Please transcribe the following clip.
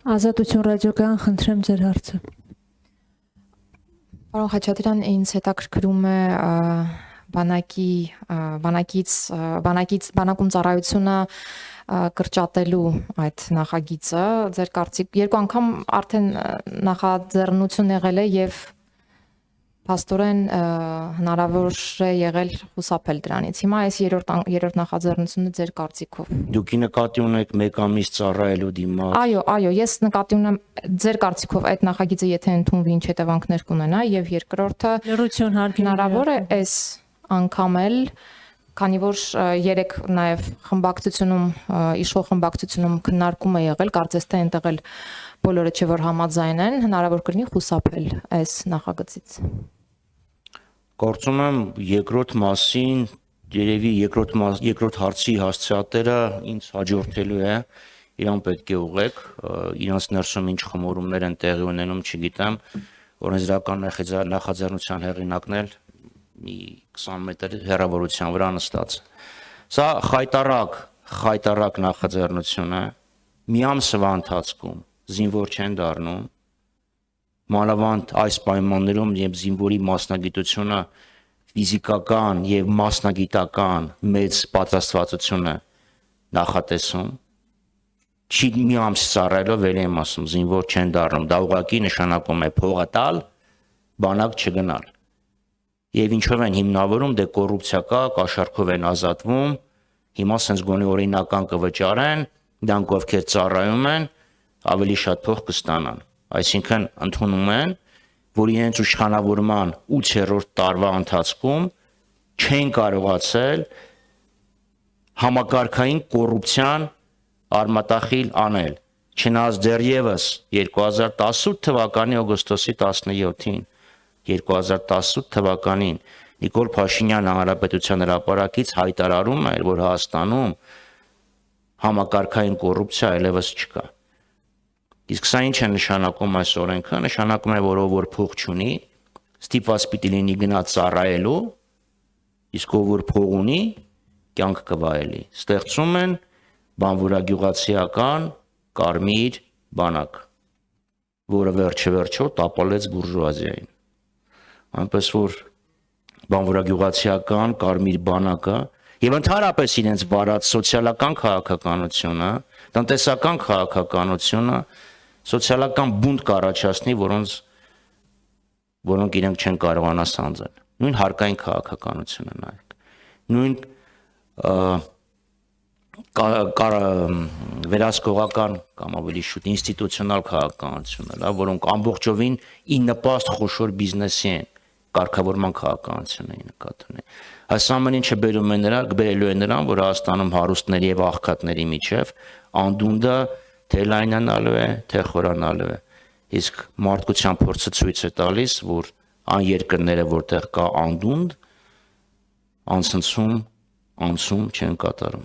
Ազատություն ռադիոկայան խնդրեմ ձեր հարցը։ Պարոն Խաչատրյան, ինձ հետաքրքրում է բանակում ծառայությունը կրճատելու այդ նախագիծը, ձեր կարծիք երկու անգամ արդեն նախաձեռնություն եղել է եւ փաստորեն հնարավոր է եղել խուսափել դրանից։ Հիմա այս երրորդ նախաձեռնությունը ձեր կարծիքով։ Դուք նկատի ունեք մեկ ամիս ծառայելու դիմաց։ Այո, ես նկատի ունեմ ձեր կարծիքով այդ նախագիծը եթե ընդունվի ինչ հետևանքներ կունենա եւ երկրորդը Լրություն հարգի հնարավոր է այս անգամ էլ, քանի որ երեք նաեւ խմբակցությունում իշխող խմբակցությունում քննարկում է եղել, կարծես թե այնտեղ էլ բոլորը չէ որ համաձայն են, հնարավոր կլինի խուսափել այս նախագծից։ Կարծում եմ երկրորդ մասին երևի երկրորդ հարցի հասցեատերը ինձ հաջորդելու է, իրան պետք է ուղեք, իրանց ներսում ինչ խմորումներ են տեղի ունենում, չգիտեմ, օրենսդրական նախաձեռնության հեղինակն էլ մի 20 մետր հեռավորության վրա նստած։ Սա խայտառակ նախաձեռնություն է, մի ամսվա ընթացքում զինվոր չեն դառնում, մանավանդ այս պայմաններում եւ զինվորի մասնագիտությունը ֆիզիկական եւ մասնագիտական մեծ պատրաստվածություն է նախատեսում, չի մի ամս ծառայելով ելի եմ ասում զինվոր չեն դառնում, դա ուղղակի նշանակում է փողը տալ, բանակ չգնալ։ Եվ ինչով են հիմնավորում, դե կոռուպցիա կա, կաշառքով են ազատվում, հիմա սենց գոնե օրինական կվճարեն, դրանք ովքեր ծառայում են, ավելի շատ փող կստանան։ Այսինքն ընդունում են, որ իրենց իշխանավորման 8-րդ տարվա ընթացքում չեն կարողացել համակարգային կոռուպցիան արմատախիլ անել։ Չնայած դեռևս 2018 թվականի օգոստոսի 17-ին 2018 թվականին Նիկոլ Փաշինյանը հանրապետության հրապարակից հայտարարում էր, որ Հայաստանում համակարգային կոռուպցիա այլևս չկա։ Իսկ սա ինչ է նշանակում այս օրենքը, նշանակում է, որ ով որ փող չունի, ստիպված պիտի լինի գնա ծառայելու, իսկ ով որ փող ունի, կյանք կվայելի։ Ստեղծում են բանվորագյուղացիական կարմիր բանակ, որը վերջը տապալեց բուրժուազիային։ Այնպես որ բանվորագյուղացիական կարմիր բանակը եւ ընդհանրապես իրենց վարած սոցիալական քաղաքականությունը, տնտեսական քաղաքականությունը սոցիալական բունտ կառաջացնի, որոնք իրենք չեն կարողանա սանձել։ Նույն հարկային քաղաքականությունը նայեք։ Նույն վերահսկողական կամ ավելի շուտ ինստիտուցիոնալ քաղաքականությունը, որոնք ամբողջովին ի նպաստ խոշոր բիզնեսի են, կարգավորման քաղաքականությունը նկատի ունի։ Այս ամեն ինչը բերելու է նրան, որ Հայաստանում հարուստների եւ աղքատների միջև անդունդը թե լայնանալու է, թե խորանալու է։ Իսկ մարդկության փորձը ցույց է տալիս, որ այն երկրները, որտեղ կա անդունդ, անցում չեն կատարում։